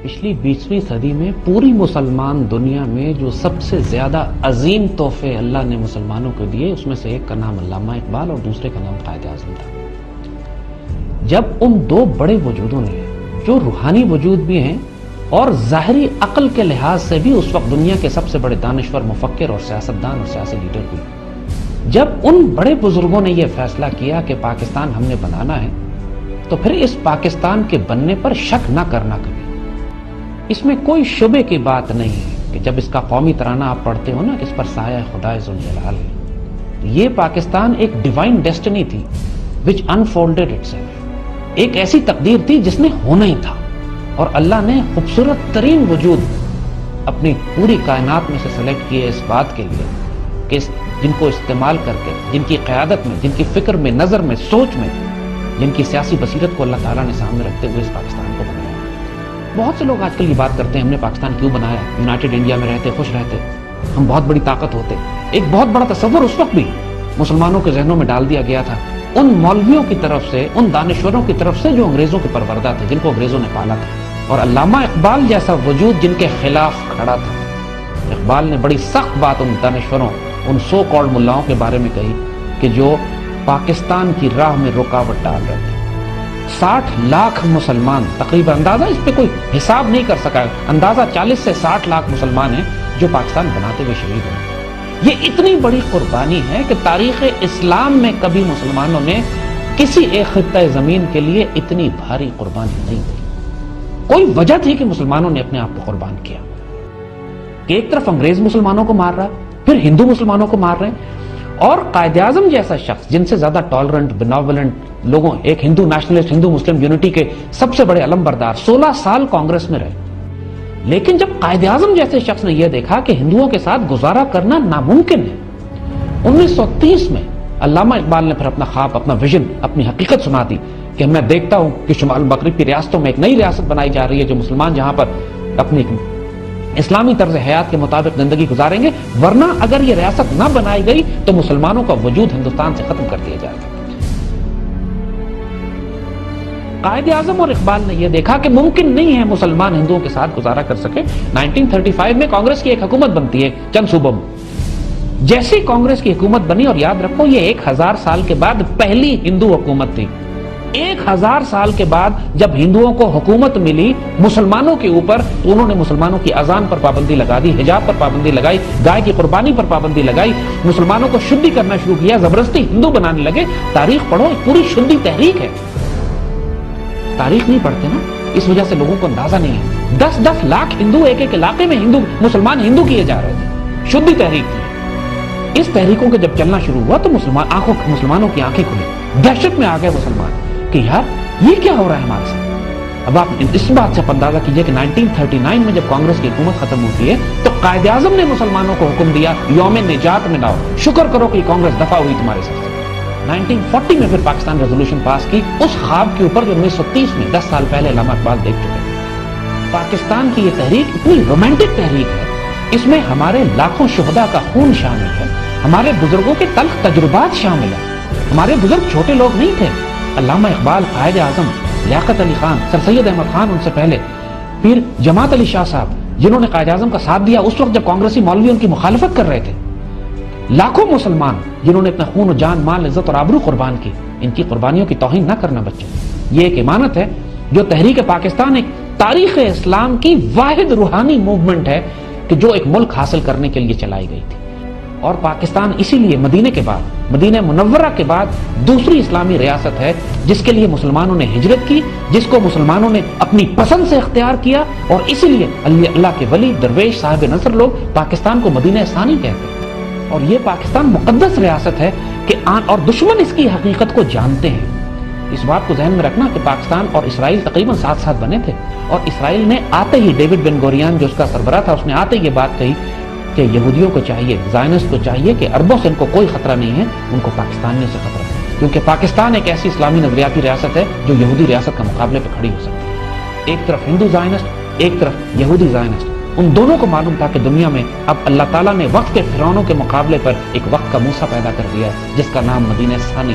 پچھلی 20ویں صدی میں پوری مسلمان دنیا میں جو سب سے زیادہ عظیم تحفے اللہ نے مسلمانوں کو دیے، اس میں سے ایک کا نام علامہ اقبال اور دوسرے کا نام قائد اعظم تھا۔ جب ان دو بڑے وجودوں نے، جو روحانی وجود بھی ہیں اور ظاہری عقل کے لحاظ سے بھی اس وقت دنیا کے سب سے بڑے دانشور، مفکر اور سیاستدان اور سیاسی لیڈر بھی، جب ان بڑے بزرگوں نے یہ فیصلہ کیا کہ پاکستان ہم نے بنانا ہے، تو پھر اس پاکستان کے بننے پر شک نہ کرنا کبھی۔ اس میں کوئی شبے کی بات نہیں ہے کہ جب اس کا قومی ترانہ آپ پڑھتے ہو نا کہ اس پر سایہ خدائے ذوالجلال ہے، یہ پاکستان ایک ڈیوائن ڈیسٹنی تھی which unfolded itself، ایک ایسی تقدیر تھی جس نے ہونا ہی تھا، اور اللہ نے خوبصورت ترین وجود اپنی پوری کائنات میں سے سلیکٹ کیے اس بات کے لیے کہ جن کو استعمال کر کے، جن کی قیادت میں، جن کی فکر میں، نظر میں، سوچ میں، جن کی سیاسی بصیرت کو اللہ تعالیٰ نے سامنے رکھتے ہوئے اس پاکستان کو بنایا۔ بہت سے لوگ آج کل یہ بات کرتے ہیں ہم نے پاکستان کیوں بنایا، یونائٹڈ انڈیا میں رہتے، خوش رہتے، ہم بہت بڑی طاقت ہوتے۔ ایک بہت بڑا تصور اس وقت بھی مسلمانوں کے ذہنوں میں ڈال دیا گیا تھا ان مولویوں کی طرف سے، ان دانشوروں کی طرف سے جو انگریزوں کے پروردہ تھے، جن کو انگریزوں نے پالا تھا، اور علامہ اقبال جیسا وجود جن کے خلاف کھڑا تھا۔ اقبال نے بڑی سخت بات ان دانشوروں، ان سو کالڈ ملاؤں کے بارے میں کہی کہ جو پاکستان کی راہ میں رکاوٹ ڈال رہے تھے۔ 60 لاکھ مسلمان تقریباً، اندازہ اس پہ کوئی حساب نہیں کر سکا، اندازہ 40 سے 60 لاکھ مسلمان ہیں جو پاکستان بناتے ہوئے شہید ہوئے۔ یہ اتنی بڑی قربانی ہے کہ تاریخ اسلام میں کبھی مسلمانوں نے کسی ایک خطہ زمین کے لیے اتنی بھاری قربانی نہیں دی۔ کوئی وجہ تھی کہ مسلمانوں نے اپنے آپ کو قربان کیا، کہ ایک طرف انگریز مسلمانوں کو مار رہا، پھر ہندو مسلمانوں کو مار رہے ہیں، اور قائد اعظم جیسا شخص جن سے زیادہ ٹالرنٹ، بیناولنٹ لوگوں، ایک ہندو نیشنلسٹ، ہندو مسلم یونٹی کے سب سے بڑے علم بردار، 16 سال کانگریس میں رہے، لیکن جب قائد اعظم جیسے شخص نے یہ دیکھا کہ ہندوؤں کے ساتھ گزارا کرنا ناممکن ہے، 1930 میں علامہ اقبال نے پھر اپنا خواب، اپنا ویژن، اپنی حقیقت سنا دی کہ میں دیکھتا ہوں کہ شمال مغرب کی ریاستوں میں ایک نئی ریاست بنائی جا رہی ہے جو مسلمان جہاں پر اپنی اسلامی طرز حیات کے مطابق زندگی گزاریں گے، ورنہ اگر یہ ریاست نہ بنائی گئی تو مسلمانوں کا وجود ہندوستان سے ختم کر دیا جائے گا۔ قائد اعظم اور اقبال نے یہ دیکھا کہ ممکن نہیں ہے مسلمان ہندوؤں کے ساتھ گزارا کر سکے۔ 1935 میں کانگریس کی ایک حکومت بنتی ہے چند صوبوں میں۔ جیسی کانگریس کی حکومت بنی، اور یاد رکھو یہ 1000 سال کے بعد پہلی ہندو حکومت تھی، 1000 سال کے بعد جب ہندوؤں کو حکومت ملی مسلمانوں کے اوپر، تو انہوں نے مسلمانوں کی اذان پر پابندی لگا دی، حجاب پر پابندی لگائی، گائے کی قربانی پر پابندی لگائی، مسلمانوں کو شدی کرنا شروع کیا، زبردستی ہندو بنانے لگے۔ تاریخ پڑھو، ایک پوری شدی تحریک ہے۔ تاریخ نہیں پڑھتے نا، اس وجہ سے لوگوں کو اندازہ نہیں ہے۔ 10-10 لاکھ ہندو ایک ایک علاقے میں مسلمان ہندو کیے جا رہے تھے، شدی تحریک تھی۔ اس تحریکوں کے جب چلنا شروع ہوا تو مسلمانوں کی آنکھیں کھلی، دہشت میں آ گئے مسلمان کہ یار یہ کیا ہو رہا ہے ہمارے ساتھ۔ اب آپ اس بات سے اندازہ کیجئے کہ 1939 میں جب کانگریس کی حکومت ختم ہوتی ہے تو قائد اعظم نے مسلمانوں کو حکم دیا یوم نجات میں لاؤ، شکر کرو کہ کانگریس دفع ہوئی تمہارے ساتھ۔ 1940 میں پھر پاکستان ریزولوشن پاس کی اس خواب کے اوپر جو 1930 میں 10 سال پہلے علامہ اقبال دیکھ چکے ہیں۔ پاکستان کی یہ تحریک اتنی رومانٹک تحریک ہے، اس میں ہمارے لاکھوں شہداء کا خون شامل ہے، ہمارے بزرگوں کے تلخ تجربات شامل ہیں۔ ہمارے بزرگ چھوٹے لوگ نہیں تھے۔ علامہ اقبال، قائد اعظم، لیاقت علی خان، سر سید احمد خان ان سے پہلے، پھر جماعت علی شاہ صاحب جنہوں نے قائد اعظم کا ساتھ دیا اس وقت جب کانگریسی مولوی ان کی مخالفت کر رہے تھے، لاکھوں مسلمان جنہوں نے اپنا خون و جان، مال، عزت اور آبرو قربان کی۔ ان کی قربانیوں کی توہین نہ کرنا بچوں، یہ ایک امانت ہے جو تحریک پاکستان ایک تاریخ اسلام کی واحد روحانی موومنٹ ہے کہ جو ایک ملک حاصل کرنے کے لیے چلائی گئی تھی۔ اور پاکستان اسی لیے مدینے کے بعد، مدینہ منورہ کے بعد دوسری اسلامی ریاست ہے جس کے لیے مسلمانوں نے ہجرت کی، جس کو مسلمانوں نے اپنی پسند سے اختیار کیا، اور اسی لیے اللہ کے ولی، درویش، صاحب نصر لوگ پاکستان کو مدینہ ثانی کہتے ہیں۔ اور یہ پاکستان مقدس ریاست ہے کہ اور دشمن اس کی حقیقت کو جانتے ہیں۔ اس بات کو ذہن میں رکھنا کہ پاکستان اور اسرائیل تقریباً ساتھ ساتھ بنے تھے، اور اسرائیل نے آتے ہی، ڈیوڈ بن گوریان جو اس کا سربراہ تھا، اس نے آتے ہی یہ بات کہی کہ یہودیوں کو چاہیے، زائنسٹ کو چاہیے کہ عربوں سے ان کو کوئی خطرہ نہیں ہے، ان کو پاکستانیوں سے خطرہ ہے، کیونکہ پاکستان ایک ایسی اسلامی نظریاتی ریاست ہے جو یہودی ریاست کا مقابلے پہ کھڑی ہو سکتی ہے۔ ایک طرف ہندو زائنسٹ، ایک طرف یہودی زائنسٹ، ان دونوں کو معلوم تھا کہ دنیا میں اب اللہ تعالیٰ نے وقت کے فرعونوں کے مقابلے پر ایک وقت کا موسیٰ پیدا کر دیا ہے جس کا نام مدینہ ثانی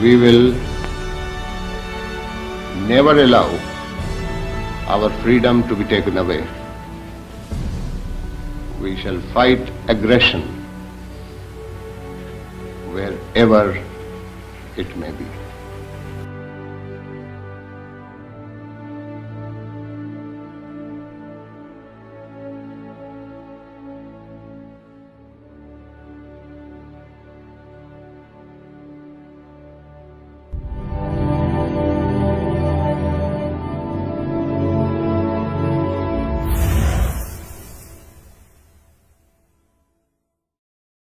We will never allow our freedom to be taken away. We shall fight aggression wherever it may be.